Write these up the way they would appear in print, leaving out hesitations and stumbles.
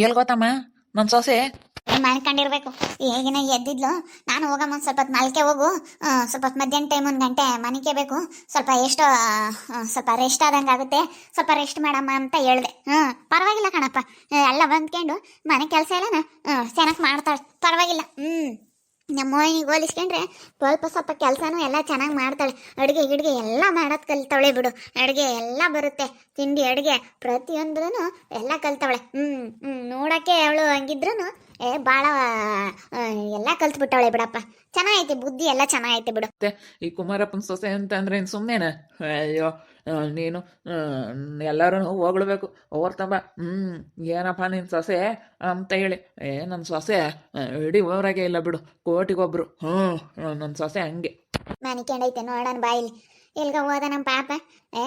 ಎಲ್ಲಿ ಗೊತ್ತಮ್ಮ ನನ್ನ ಸೊಸೆ ಮಾಡ್ಕೊಂಡಿರ್ಬೇಕು. ಈಗಿನ ಎದ್ದಿದ್ಲು. ನಾನು ಹೋಗಮ್ಮ ಒಂದು ಸ್ವಲ್ಪ ಹೊತ್ತು ಮಲ್ಕೆ ಹೋಗು. ಸ್ವಲ್ಪ ಹೊತ್ತು ಮಧ್ಯಾಹ್ನ ಟೈಮ್ 1 ಗಂಟೆ ಮನಿಕೆ ಬೇಕು. ಸ್ವಲ್ಪ ಎಷ್ಟೋ ಸ್ವಲ್ಪ ರೆಸ್ಟ್ ಆದಂಗೆ ಆಗುತ್ತೆ. ಸ್ವಲ್ಪ ರೆಸ್ಟ್ ಮಾಡಮ್ಮ ಅಂತ ಹೇಳಿದೆ. ಪರವಾಗಿಲ್ಲ ಕಣಪ್ಪ. ಎಲ್ಲ ಬಂದ್ಕೊಂಡು ಮನೆ ಕೆಲಸ ಎಲ್ಲ ಚೆನ್ನಾಗಿ ಮಾಡ್ತಾಳೆ, ಪರವಾಗಿಲ್ಲ. ನಮ್ಮ ಮೋಹಿನಿಗೆ ಹೋಲಿಸ್ಕೊಂಡ್ರೆ ಸ್ವಲ್ಪ ಕೆಲಸನೂ ಎಲ್ಲ ಚೆನ್ನಾಗಿ ಮಾಡ್ತಾಳೆ. ಅಡುಗೆ ಗಿಡ್ಗೆ ಎಲ್ಲ ಮಾಡೋದು ಕಲಿತಾವಳೆ ಬಿಡು. ಅಡುಗೆ ಎಲ್ಲ ಬರುತ್ತೆ, ತಿಂಡಿ ಅಡುಗೆ ಪ್ರತಿಯೊಂದೂ ಎಲ್ಲ ಕಲಿತಾವಳೆ. ನೋಡೋಕ್ಕೆ ಅವಳು ಹಂಗಿದ್ರು ಭಾಳ ಎಲ್ಲ ಕಲ್ತ್ಬಿಟ್ಟವಳೆ ಬಿಡಪ್ಪ. ಚೆನ್ನಾಗೈತೆ ಬುದ್ಧಿ, ಎಲ್ಲ ಚೆನ್ನಾಗೈತೆ ಬಿಡು. ಮತ್ತೆ ಈ ಕುಮಾರಪ್ಪನ ಸೊಸೆ ಅಂತ ಅಂದ್ರೆ ಏನು ಸುಮ್ಮನೆನಾ? ಅಯ್ಯೋ, ನೀನು ಎಲ್ಲರೂ ಹೊಗಳ್ಬೇಕು. ಹೊರ್ತಂಬ ಏನಪ್ಪ ನಿನ್ನ ಸೊಸೆ ಅಂತ ಹೇಳಿ. ನನ್ನ ಸೊಸೆ ಇಡೀ ಊರಾಗೆ ಇಲ್ಲ ಬಿಡು, ಕೋಟಿಗೊಬ್ರು. ನನ್ನ ಸೊಸೆ ಹಂಗೆ ಮನಿಕೊಂಡೈತೆ ನೋಡೋಣ ಬಾಯಿಲಿ. ಎಲ್ಗ ಹೋದ ನಮ್ಮ ಪಾಪ.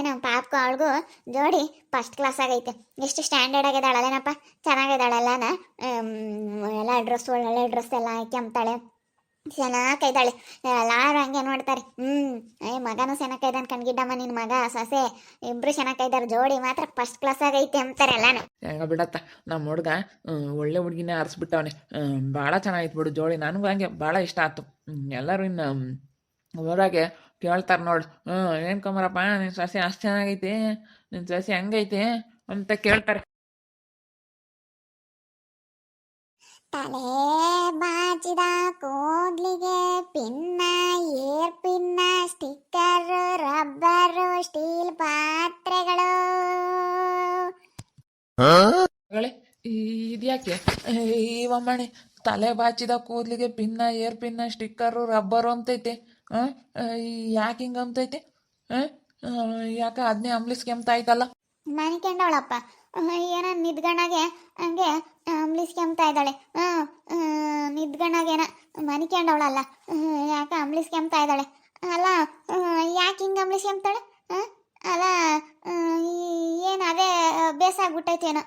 ನಮ್ಮ ಪಾಪಕ್ಕೂ ಅವಳಿಗೂ ಜೋಡಿ ಫಸ್ಟ್ ಕ್ಲಾಸ್ ಆಗೈತೆ. ಎಷ್ಟು ಸ್ಟ್ಯಾಂಡರ್ಡ್ ಆಗಿದ್ದಾಳಲ್ಲೇನಪ್ಪ, ಚೆನ್ನಾಗಿದ್ದಾಳೆಲ್ಲನ. ಎಲ್ಲ ಡ್ರೆಸ್, ಒಳ್ಳೊಳ್ಳೆ ಡ್ರೆಸ್ ಎಲ್ಲ ಹಾಕ್ಯಂತಾಳೆ, ಚೆನ್ನಾಗಿದ್ದಾಳೆ. ಎಲ್ಲಾರು ಹಂಗೆ ನೋಡ್ತಾರೆ. ಮಗನೂ ಚೆನ್ನಾಗೈದ ಅನ್ಕಂಡ್ಗಿದ್ದಮ್ಮ. ನಿನ್ನ ಮಗ ಸೊಸೆ ಇಬ್ರು ಚೆನ್ನಾಗಿದ್ದಾರೆ, ಜೋಡಿ ಮಾತ್ರ ಫಸ್ಟ್ ಕ್ಲಾಸ್ ಆಗೈತೆ ಅಂತಾರೆ ಎಲ್ಲಾನು. ಹೆಂಗ ಬಿಡತ್ತ, ನಮ್ಮ ಹುಡ್ಗ ಒಳ್ಳೆ ಹುಡುಗಿನೇ ಆರಿಸ್ಬಿಟ್ಟವನೆ. ಭಾಳ ಚೆನ್ನಾಗಿತ್ತು ಬಿಡು ಜೋಡಿ. ನನಗೂ ಹಂಗೆ ಭಾಳ ಇಷ್ಟ ಆಯ್ತು. ಎಲ್ಲರೂ ಇನ್ನು ಊರಾಗೆ ಕೇಳ್ತಾರೆ ನೋಡು, ಏನು ಕುಮಾರಪ್ಪ ನಿನ್ನ ಸೊಸೆ ಅಷ್ಟು ಚೆನ್ನಾಗೈತಿ, ನಿನ್ನ ಸೊಸೆ ಹಂಗೈತಿ ಅಂತ ಕೇಳ್ತಾರೆ. ತಲೆ ಬಾಚಿದ ಕೂದ್ಲಿಗೆ ಪಿನ್ನ, ಏರ್ ಪಿನ್ನ, ಸ್ಟಿಕ್ಕರ್, ರಬ್ಬರು, ಸ್ಟೀಲ್ ಪಾತ್ರೆಗಳು. ಇದ್ಯಾಕೆ ಇವಮ್ಮಣಿ ತಲೆ ಬಾಚಿದ ಕೂದಲಿಗೆ ಪಿನ್ನ, ಏರ್ ಪಿನ್ನ, ಸ್ಟಿಕ್ಕರು, ರಬ್ಬರು ಅಂತೈತೆ. ಯಾಕೆ ಹಿಂಗೆ ಅಂತೈತೆ? ಯಾಕೆ ಅದನ್ನೇ ಅಂಬ್ಲಿಸ್ಕೆಂಬ್ತಾಯ್ತಲ್ಲ? ಮನಿಕೊಂಡವಳಪ್ಪ. ಏನೋ ನಿದ್ಗಣಾಗೆ ಹಂಗೆ ಅಂಬ್ಲಿಸ್ಕೆಂಬ್ತಾ ಇದ್ದಾಳೆ. ನಿದ್ಗಣಾಗೇನ ಮನಿಕೊಂಡವಳಲ್ಲ, ಯಾಕೆ ಅಂಬ್ಲಿಸ್ಕೆಂಬ್ತಾ ಇದ್ದಾಳೆ. ಅಲ್ಲ, ಯಾಕೆ ಹಿಂಗೆ ಅಂಬ್ಲಿಸ್ಕೆಂಬ್ತಾಳೆ? ಅಲ್ಲ, ಏನು ಅದೇ ಅಭ್ಯಾಸ ಆಗ್ಬಿಟ್ಟೈತೇನೋ.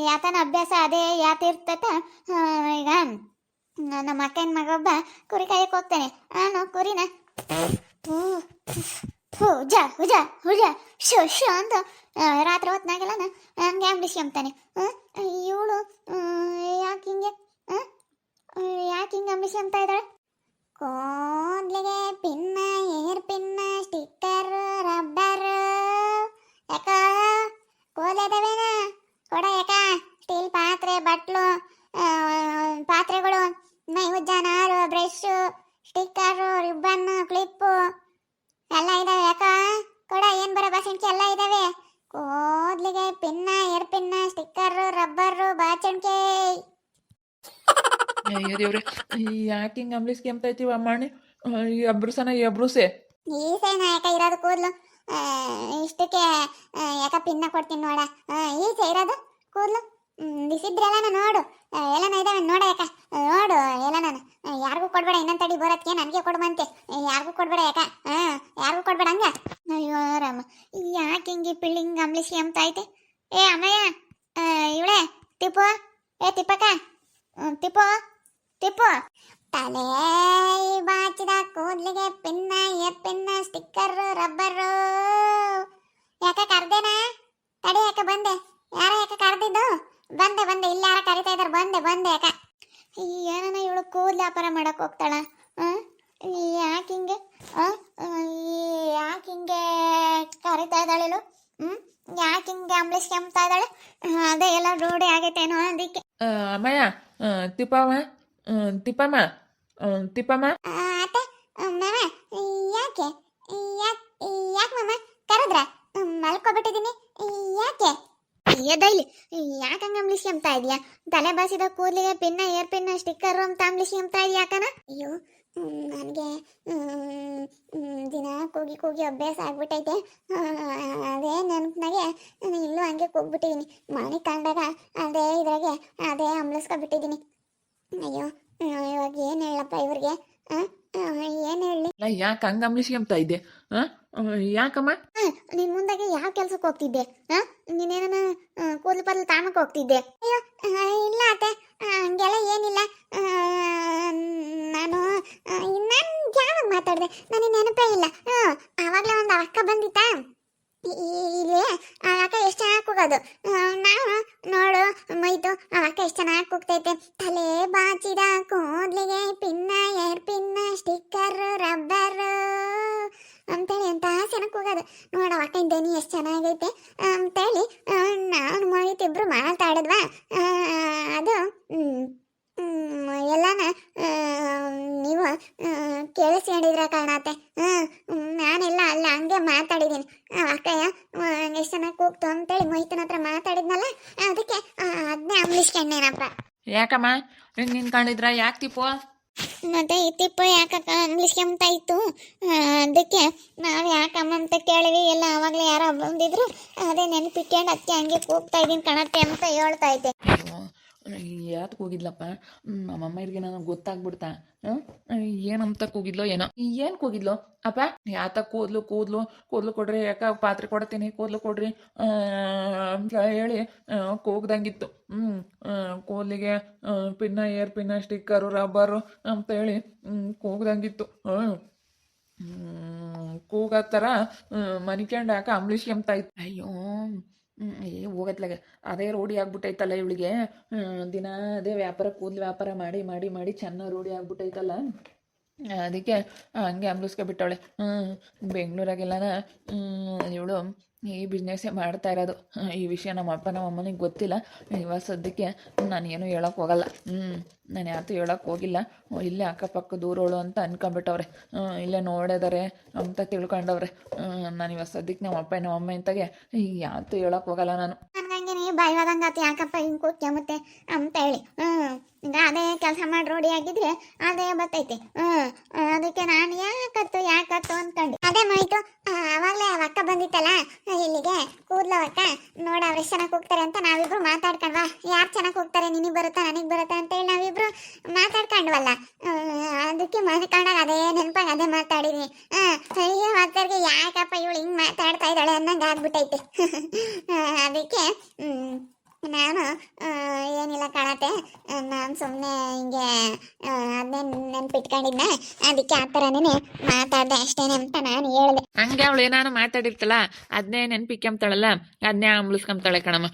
ಯಾತನ ಅಭ್ಯಾಸ ಅದೇ ಯಾತ ಇರ್ತೈತೆ. ಈಗ ನಮ್ಮ ಅಕ್ಕನ ಮಗೊಬ್ಬ ಕುರಿ ಕಾಯಕ್ಕೆ ಹೋಗ್ತಾನೆ. ಕುರಿನ ಹುಜ ಹುಜ ಹುಜ ಶೋ ಶೋ ಅಂತ ರಾತ್ರಿ ಹೊತ್ನಾಗೆಲ್ಲ ಹಂಗೆ ಅಂಬಿಸ್ಕೊಂತಾನೆ. ಇವಳು ಯಾಕೆ ಹಿಂಗೆ ಅಂಬಿಸ್ಕೊಂತ ಇದ್ದಾಳೆ? ಕೂದ್ಲಿಗೆ ಪಿನ್ನ, ಏರ್ ಪಿನ್ನ, ಸ್ಟಿಕ್ಕರ್, ರಬ್ಬರ್. ಯಾಕ ಕೂದಲಿದಾವೇನ? ಕೊಡ ಯಾಕ. ಸ್ಟೀಲ್ ಪಾತ್ರೆ, ಬಟ್ಲು, ಪಾತ್ರೆಗಳು, ನೈವೇದ್ಯ, ನಾರು, ಬ್ರಷ್, ಸ್ಟಿಕ್ಕರು, ರಿಬ್ಬನ್, ಕ್ಲಿಪ್ಪು ಎಲ್ಲ ಇದಾವೆ. ಯಾಕ ಕೊಡ. ಏನ್ ಬರೋ ಬಾಸಣಿಕೆ ಎಲ್ಲ ಇದಾವೆ. ಕೂದ್ಲಿಗೆ ಪಿನ್ನ, ಏರ್ ಪಿನ್ನ, ಸ್ಟಿಕ್ಕರ್, ರಬ್ಬರು, ಬಾಚಣಿಕೆ. ದೇವ್ರೆ, ಯಾಕೆ ಹಿಂಗೆ ಅಂಬ್ಲಿಸ್ಕೆಂಬ್ತೈತಿವ ಅಮ್ಮಣ್ಣಿ? ಎಬ್ರುಸೆ ಈಸೇನ ಯಾಕ ಇರೋದು ಕೂದ್ಲು ಇಷ್ಟಕ್ಕೆ? ಯಾಕ ಪಿನ್ನ ಕೊಡ್ತೀನಿ ನೋಡ. ಈಸೆ ಇರೋದು ಕೂದ್ಲು. ಬಿಸಿದ್ರೆಲ್ಲ ನೋಡು, ಎಲ್ಲನ ಇದಾವೆ ನೋಡ. ಯಾಕ ನೋಡು ಎಲ್ಲ. ನಾನು ಯಾರಿಗೂ ಕೊಡ್ಬೇಡ, ಇನ್ನೊಂದು ತಡಿ ಬರೋದಕ್ಕೆ ನನಗೆ ಕೊಡ್ಬಂತೆ. ಯಾರಿಗೂ ಕೊಡ್ಬೇಡ ಯಾಕ. ಯಾರಿಗೂ ಕೊಡ್ಬೇಡ ಹಂಗ. ಅಯ್ಯೋ ರಾಮ, ಯಾಕೆ ಹಿಂಗೆ ಪಿಳ್ಳಿಂಗ್ ಅಂಬ್ಲಿಸಿ ಅಂತ ಐತೆ? ಏ ಅಮ್ಮಯ್ಯ, ಇವಳೆ ತಿಪ್ಪು, ತಿಪ್ಪಕ್ಕ, ತಿಪ್ಪು ತಿಪ್ಪು. ತಲೆ ಬಾಚಿದ ಕೂದ್ಲಿಗೆ ಪಿನ್ನ, ಏರ್ ಪಿನ್ನ, ಸ್ಟಿಕ್ಕರ್, ರಬ್ಬರು. ಯಾಕ ಕರ್ದೇನಾ? ತಡಿ ಯಾಕ ಬಂದೆ. ಯಾರ ಯಾಕ ಕರ್ದಿದ್ದು? ಬಂದೆ ಇಲ್ಲಿ ಯಾರ ಕರಿತಾ ಇದಾರೆ. ಬಂದೆ ಯಾಕ. ಏನನ ಇವಳು ಕೂದಲು ವ್ಯಾಪಾರ ಮಾಡಕ್ ಹೋಗ್ತಾಳ? ಯಾಕೆ ಹಿಂಗೆ ಕರಿತಾ ಇದ್ದಾಳೆ? ಯಾಕೆ ಹಿಂಗೆ ಅಂಬ್ಲಿಸ್ಕೊಂಬ್ತಾ ಇದ್ದಾಳೆ? ಅದೇ ಎಲ್ಲ ರೂಢಿ ಆಗೈತೇನೋ ಅದಕ್ಕೆ. ಅಮ್ಮಯ್ಯ, ತಿಪ್ಪಮ್ಮ, ತಿಪ್ಪಮ್ಮ, ತಿಪ್ಪಮ್ಮ. ಅತ್ತೆ, ಮಾಮ, ಯಾಕೆ ಯಾಕೆ ಮಾಮ ಕರೆದ್ರ? ಮಲ್ಕೊಬಿಟ್ಟಿದ್ದೀನಿ. ಯಾಕೆ ಎದೈಲಿ? ಯಾಕೆ ಹಂಗೆ ಅಂಬ್ಲಿಸ್ಕೊಂಬ್ತಾ ಇದೆಯಾ? ತಲೆ ಬಾಸಿದ ಕೂದಲಿಗೆ ಪಿನ್ನ, ಏರ್ ಪಿನ್ನ, ಸ್ಟಿಕ್ಕರು ಅಂತ ಅಂಬ್ಲಿಸ್ಕೊಂಬ್ತಾ ಇದೆಯಾ ಯಾಕನ? ಅಯ್ಯೋ, ನನಗೆ ದಿನ ಕೂಗಿ ಅಭ್ಯಾಸ ಆಗ್ಬಿಟ್ಟೈತೆ. ಅದೇ ನೆನಪಿನಾಗೆ ನಾನು ಇಲ್ಲೂ ಹಂಗೆ ಕೂಗ್ಬಿಟ್ಟಿದ್ದೀನಿ. ಮನೆ ಕಂಡಾಗ ಅದೇ ಅಂಬ್ಲಿಸ್ಕೊಬಿಟ್ಟಿದ್ದೀನಿ. ಅಯ್ಯೋ, ಇವಾಗ ಏನು ಹೇಳಪ್ಪ ಇವ್ರಿಗೆ? ಏನು ಹೇಳಿ? ಯಾಕೆ ಹಂಗೆ ಅಂಬ್ಲಿಸ್ಕೊಂಬ್ತಾ ಇದ್ದೆ? ಯಾಕಮ್ಮ? ನಿನ್ ಮುಂದಾಗೆ ಯಾವ ಕೆಲ್ಸಕ್ಕೆ ಹೋಗ್ತಿದ್ದೆ? ನೀನೇನ ಕೂದಲು ಪದಲು ತಾಮಕ್ಕೆ ಹೋಗ್ತಿದ್ದೆ? ಅಯ್ಯೋ ಇಲ್ಲ ಅತ್ತೆ, ಹಂಗೆಲ್ಲ ಏನಿಲ್ಲ. ನಾನು ಯಾವಾಗ ಮಾತಾಡಿದೆ? ನನಗೆ ನೆನಪೇ ಇಲ್ಲ. ಆವಾಗಲೇ ಒಂದು ಅಕ್ಕ ಬಂದಿತ್ತಾ ಇಲ್ಲಿ. ಆ ಅಕ್ಕ ಎಷ್ಟು ಚೆನ್ನಾಗಿ ಕೂಗೋದು. ನಾವು ನೋಡು ಮೈತು ಆ ಅಕ್ಕ ಎಷ್ಟು ಚೆನ್ನಾಗಿ ಕೂಗ್ತೈತೆ. ತಲೆ ಬಾಚಿದ ಕೂದ್ಲಿಗೆ ಪಿನ್ನ ಏರ್ ಪಿನ್ನ ಸ್ಟಿಕ್ಕರ್ ರಬ್ಬರ್ ಅಂತೇಳಿ ಅಂತ ಚೆನ್ನಾಗಿ ಕೂಗೋದು ನೋಡ. ಅಕ್ಕನ ದನಿ ಎಷ್ಟು ಚೆನ್ನಾಗೈತೆ ಅಂತೇಳಿ ನಾನು ಮೋಹಿತ್ ಇಬ್ರು ಮಾತಾಡಿದ್ವಾ. ಅದು ಎಲ್ಲಾನ ನೀವು ಕೇಳಿಸ್ಕೊಂಡಿದ್ರ ಕಾಣತ್ತೆ. ನಾನೆಲ್ಲ ಅಲ್ಲ ಹಂಗೆ ಮಾತಾಡಿದ್ದೀನಿ. ಅಕ್ಕಯ್ಯ ಎಷ್ಟು ಚೆನ್ನಾಗಿ ಕೂಗ್ತು ಅಂತೇಳಿ ಮೋಹಿತನ ಹತ್ರ ಮಾತಾಡಿದ್ನಲ್ಲ, ಅದಕ್ಕೆ ಅದನ್ನೇ ಅಂಬ್ಲಿಸ್ಕೊಂಡೇನಪ್ಪ. ಯಾಕಮ್ಮ ಹಿಂಗೆ ನಿಂತ್ಕೊಂಡಿದ್ರ? ಯಾಕೆ ತಿಪ್ಪು? ಮತ್ತೆ ಈ ತಿಪ್ಪ ಯಾಕಕ್ಕ ಅಂಬ್ಲಿಸ್ಕೊಂತ ಇತ್ತು, ಅದಕ್ಕೆ ನಾವು ಯಾಕಮ್ಮ ಅಂತ ಕೇಳಿವಿ. ಎಲ್ಲ ಅವಾಗಲೇ ಯಾರೋ ಬಂದಿದ್ರು, ಅದೇ ನೆನಪಿಟ್ಕೊಂಡು ಅದಕ್ಕೆ ಹಂಗೆ ಕೂಗ್ತಾ ಇದ್ದೀನಿ ಕಣತ್ತೆ ಅಂತ ಹೇಳ್ತಾ ಇದ್ದೆ. ಯಾತ್ ಕೂಗಿದ್ಲಪ್ಪ? ನಮ್ಮಮ್ಮ ಇರ್ಗೆ ನನಗೆ ಗೊತ್ತಾಗ್ಬಿಡ್ತಾ. ಏನಂತ ಕೂಗಿದ್ಲೋ ಏನೋ. ಏನು ಕೂಗಿದ್ಲು ಅಪ್ಪ? ಯಾತ ಕೂದ್ಲು ಕೊಡ್ರಿ, ಯಾಕ ಪಾತ್ರೆ ಕೊಡ್ತೀನಿ, ಕೂದ್ಲು ಕೊಡ್ರಿ ಅಂತ ಹೇಳಿ ಕೂಗ್ದಂಗಿತ್ತು. ಕೂದಲಿಗೆ ಪಿನ್ನ ಏರ್ ಪಿನ್ನ ಸ್ಟಿಕ್ಕರು ರಬ್ಬರು ಅಂತ ಹೇಳಿ ಕೂಗ್ದಂಗಿತ್ತು. ಕೂಗೋ ಥರ ಮನಿಕ್ಯಂಡು ಯಾಕೆ ಅಂಬ್ಲಿಷ್ಯಂತ ಇತ್ತು. ಅಯ್ಯೋ ಹೋಗತ್ಲಾಗ ಅದೇ ರೂಢಿ ಆಗ್ಬಿಟ್ಟೈತಲ್ಲ ಇವಳಿಗೆ. ದಿನ ಅದೇ ವ್ಯಾಪಾರ, ಕೂದಲು ವ್ಯಾಪಾರ ಮಾಡಿ ಮಾಡಿ ಮಾಡಿ ಚೆನ್ನಾಗಿ ರೂಢಿ ಆಗ್ಬಿಟ್ಟೈತಲ್ಲ, ಅದಕ್ಕೆ ಹಂಗೆ ಅಂಬ್ಲಿಸ್ಕೊಬಿಟ್ಟವಳೆ. ಬೆಂಗಳೂರಾಗೆಲ್ಲನ ಇವಳು ಈ ಬಿಸ್ನೆಸ್ಸೇ ಮಾಡ್ತಾ ಇರೋದು. ಈ ವಿಷಯ ನಮ್ಮ ಅಪ್ಪ ನಮ್ಮ ಅಮ್ಮನಿಗೆ ಗೊತ್ತಿಲ್ಲ. ಇವಾಗ ಸದ್ಯಕ್ಕೆ ನಾನೇನು ಹೇಳೋಕೆ ಹೋಗಲ್ಲ. ನಾನು ಯಾವತ್ತೂ ಹೇಳೋಕೆ ಹೋಗಿಲ್ಲ. ಇಲ್ಲೇ ಅಕ್ಕಪಕ್ಕ ದೂರೋಳು ಅಂತ ಅನ್ಕೊಂಬಿಟ್ಟವ್ರೆ, ಇಲ್ಲೇ ನೋಡಿದಾರೆ ಅಂತ ತಿಳ್ಕೊಂಡವ್ರೆ. ನಾನು ಇವಾಗ ಸದ್ಯಕ್ಕೆ ನಮ್ಮ ಅಪ್ಪ ನಮ್ಮ ಅಮ್ಮ ಇಂತಾಗೆ ಯಾವತ್ತೂ ಹೇಳೋಕೆ ಹೋಗಲ್ಲ ನಾನು. ನನಗಂಗೆ ನೀವು ಬಾಯ್ವಾದಂಗೆ ಆತು, ಯಾಕಪ್ಪ ಹಿಂಗೆ ಕೂತ್ಕೊಂಬತ್ತೆ ಅಂತ ಹೇಳಿ. ಈಗ ಅದೇ ಕೆಲಸ ಮಾಡಿ ರೋಡಿ ಆಗಿದ್ರೆ ಅದೇ ಬರ್ತೈತೆ. ಅದಕ್ಕೆ ನಾನು ಯಾಕತ್ತು ಅಂದ್ಕೊಂಡು ಅದೇ ಮಾಯ್ತು. ಅವಾಗಲೇ ಆ ಅಕ್ಕ ಬಂದಿತ್ತಲ್ಲ ಇಲ್ಲಿಗೆ, ಕೂದ್ಲು ಅಕ್ಕ ನೋಡ ಅವ್ರು ಎಷ್ಟು ಚೆನ್ನಾಗಿ ಹೋಗ್ತಾರೆ ಅಂತ ನಾವಿಬ್ರು ಮಾತಾಡ್ಕೊಂಡ್ವಾ. ಯಾರು ಚೆನ್ನಾಗಿ ಹೋಗ್ತಾರೆ, ನಿನಗೆ ಬರುತ್ತಾ ನನಗೆ ಬರುತ್ತಾ ಅಂತೇಳಿ ನಾವಿಬ್ರು ಮಾತಾಡ್ಕೊಂಡ್ವಲ್ಲ. ಅದಕ್ಕೆ ಮಾತಾಡ್ಕೊಂಡಾಗ ಅದೇ ನೆನಪಾಗ ಅದೇ ಮಾತಾಡಿದ್ವಿ. ಅಯ್ಯೋ ಮಾತಾಡ್ಗೆ ಯಾಕಪ್ಪ ಇವಳು ಹಿಂಗೆ ಮಾತಾಡ್ತಾ ಇದ್ದಾಳೆ ಅನ್ನಂಗೆ ಆಗ್ಬಿಟ್ಟೈತೆ. ಅದಕ್ಕೆ ನಾನು ಏನಿಲ್ಲ ಕಾಣತ್ತೆ, ನಾನು ಸುಮ್ಮನೆ ಹಿಂಗೆ ಅದನ್ನೇ ನೆನ್ಪಿಟ್ಕೊಂಡಿದ್ದೆ, ಅದಕ್ಕೆ ಆ ಥರನೇ ಮಾತಾಡಿದೆ ಅಷ್ಟೇನೆ ಅಂತ ನಾನು ಹೇಳಿದೆ. ಹಂಗೆ ಅವಳು ಏನಾರು ಮಾತಾಡಿರ್ತಲ್ಲ, ಅದನ್ನೇ ನೆನ್ಪಿಕ್ಕೊಂತಾಳಲ್ಲ, ಅದನ್ನೇ ಅಂಬ್ಲಿಸ್ಕೊಂತಾಳೆ ಕಣಮ್ಮ.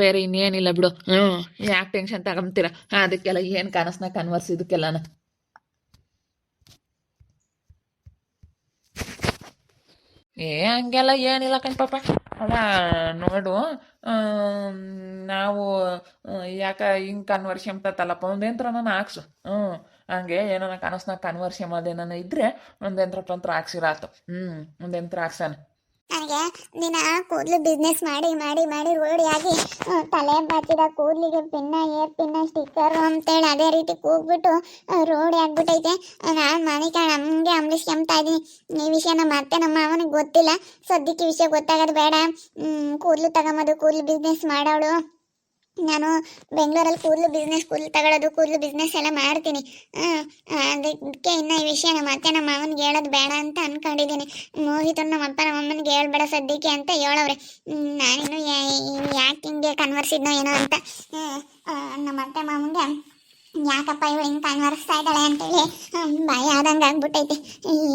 ಬೇರೆ ಇನ್ನೇನಿಲ್ಲ ಬಿಡು. ಯಾಕೆ ಟೆನ್ಷನ್ ತಗೊಂತೀರ? ಅದಕ್ಕೆಲ್ಲ ಏನು ಕನಸನ್ನ ಕನ್ವರ್ಸಿದಕ್ಕೆಲ್ಲನ. ಹಂಗೆಲ್ಲ ಏನಿಲ್ಲ ಕಣ್ಪಾಪ. ಅಲ್ಲ ನೋಡು, ನಾವು ಯಾಕ ಹಿಂಗೆ ಕನ್ವರ್ಸ್ಯಂತಲ್ಲಪ್ಪ, ಒಂದೇಂತ್ರ ನಾನು ಹಾಕ್ಸು. ಹಂಗೆ ಏನೋ ಕನಸ್ನಾಗ ಕನ್ವರ್ಸ್ಯಮ್ ಅದೇನ ಇದ್ರೆ ಒಂದೇಂತ್ರ ತಂತ್ರ ಹಾಕ್ಸಿರಾತು. ಒಂದೇಂತ್ರ ಹಾಕ್ಸಾನ. ನನಗೆ ದಿನ ಕೂದಲು ಬಿಸ್ನೆಸ್ ಮಾಡಿ ಮಾಡಿ ಮಾಡಿ ರೂಢಿಯಾಗಿ ತಲೆ ಬಾಚಿದ ಕೂದಲಿಗೆ ಪಿನ್ನ ಏರ್ ಪಿನ್ನ ಸ್ಟಿಕ್ಕರು ಅಂತೇಳಿ ಅದೇ ರೀತಿ ಕೂಗ್ಬಿಟ್ಟು ರೂಢಿ ಆಗ್ಬಿಟ್ಟೈತೆ. ನಾನು ಮನೆಗೆ ನಮಗೆ ಅಂಬ್ಲಿಸ್ಕೊಂತಾ ಇದ್ದೀನಿ. ಈ ವಿಷಯ ನಮ್ಮ ಅತ್ತೆ ನಮ್ಮ ಮಾವನಿಗೆ ಗೊತ್ತಿಲ್ಲ. ಸದ್ಯಕ್ಕೆ ವಿಷಯ ಗೊತ್ತಾಗೋದು ಬೇಡ. ಕೂದಲು ತಗೊಂಬೋದು, ಕೂದಲು ಬಿಸ್ನೆಸ್ ಮಾಡೋಳು ನಾನು. ಬೆಂಗಳೂರಲ್ಲಿ ಕೂದಲು ತಗೊಳ್ಳೋದು, ಕೂದಲು ಬಿಸ್ನೆಸ್ ಎಲ್ಲ ಮಾಡ್ತೀನಿ. ಅದಕ್ಕೆ ಇನ್ನು ಈ ವಿಷಯ ನಮ್ಮ ಅತ್ತೆ ನಮ್ಮ ಮಾವನಿಗೆ ಹೇಳೋದು ಬೇಡ ಅಂತ ಅಂದ್ಕೊಂಡಿದ್ದೀನಿ. ಮೋಹಿತನ ನಮ್ಮ ಅಪ್ಪ ನಮ್ಮ ಅಮ್ಮನಿಗೆ ಹೇಳ್ಬೇಡ ಸದ್ಯಕ್ಕೆ ಅಂತ ಹೇಳವ್ರೆ. ನಾನಿನ್ನು ಯಾಕೆ ಹಿಂಗೆ ಕನ್ವರ್ಸಿದ್ನೋ ಏನೋ ಅಂತ ನಮ್ಮ ಅತ್ತೆ ಮಾವನಿಗೆ ಯಾಕಪ್ಪ ಇವಳು ಹಿಂಗೆ ಕನ್ವರ್ಸ್ತಾ ಇದ್ದಾಳೆ ಅಂತೇಳಿ ಭಯ ಆದಂಗೆ ಆಗ್ಬಿಟ್ಟೈತಿ.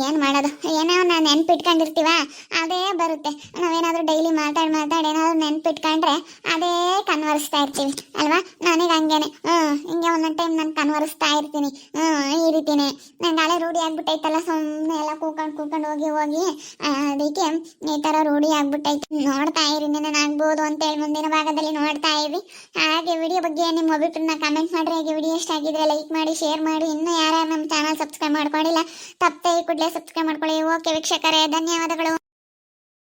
ಏನು ಮಾಡೋದು? ಏನೋ ನಾವು ನೆನ್ಪಿಟ್ಕೊಂಡಿರ್ತೀವ, ಅದೇ ಬರುತ್ತೆ. ನಾವೇನಾದರೂ ಡೈಲಿ ಮಾತಾಡಿ ಏನಾದರೂ ನೆನ್ಪಿಟ್ಕೊಂಡ್ರೆ ಅದೇ ಕನ್ವರ್ಸ್ತಾ ಇರ್ತೀವಿ ಅಲ್ವಾ? ನನಗೆ ಹಂಗೇನೆ. ಹಿಂಗೆ ಒಂದೊಂದು ಟೈಮ್ ನಾನು ಕನ್ವರ್ಸ್ತಾ ಇರ್ತೀನಿ. ಈ ರೀತಿನೇ ನಂಗೆ ಹಳೆ ರೂಢಿ ಆಗ್ಬಿಟ್ಟೈತಲ್ಲ, ಸುಮ್ಮನೆ ಎಲ್ಲ ಕೂಕೊಂಡು ಹೋಗಿ ಅದಕ್ಕೆ ಈ ಥರ ರೂಢಿ ಆಗ್ಬಿಟ್ಟೈತಿ. ನೋಡ್ತಾ ಇರಿ, ಆಗ್ಬೋದು ಅಂತೇಳಿ ಮುಂದಿನ ಭಾಗದಲ್ಲಿ ನೋಡ್ತಾ ಇರಿ. ಹಾಗೆ ವಿಡಿಯೋ ಬಗ್ಗೆ ನಿಮ್ಮ ಅಭಿಪ್ರಾಯನ ಕಮೆಂಟ್ ಮಾಡಿರಿ. ಹಾಗೆ ವಿಡಿಯೋ ಇಷ್ಟ ಆಗಿದ್ರೆ ಲೈಕ್ ಮಾಡಿ, ಶೇರ್ ಮಾಡಿ. ಇನ್ನೂ ಯಾರು ನಮ್ಮ ಚಾನಲ್ ಸಬ್ಸ್ಕ್ರೈಬ್ ಮಾಡ್ಕೊಂಡಿಲ್ಲ, ತಪ್ಪದೆ ಕೂಡಲೇ ಸಬ್ಸ್ಕ್ರೈಬ್ ಮಾಡ್ಕೊಳ್ಳಿ. ಓಕೆ ವೀಕ್ಷಕರೇ, ಧನ್ಯವಾದಗಳು.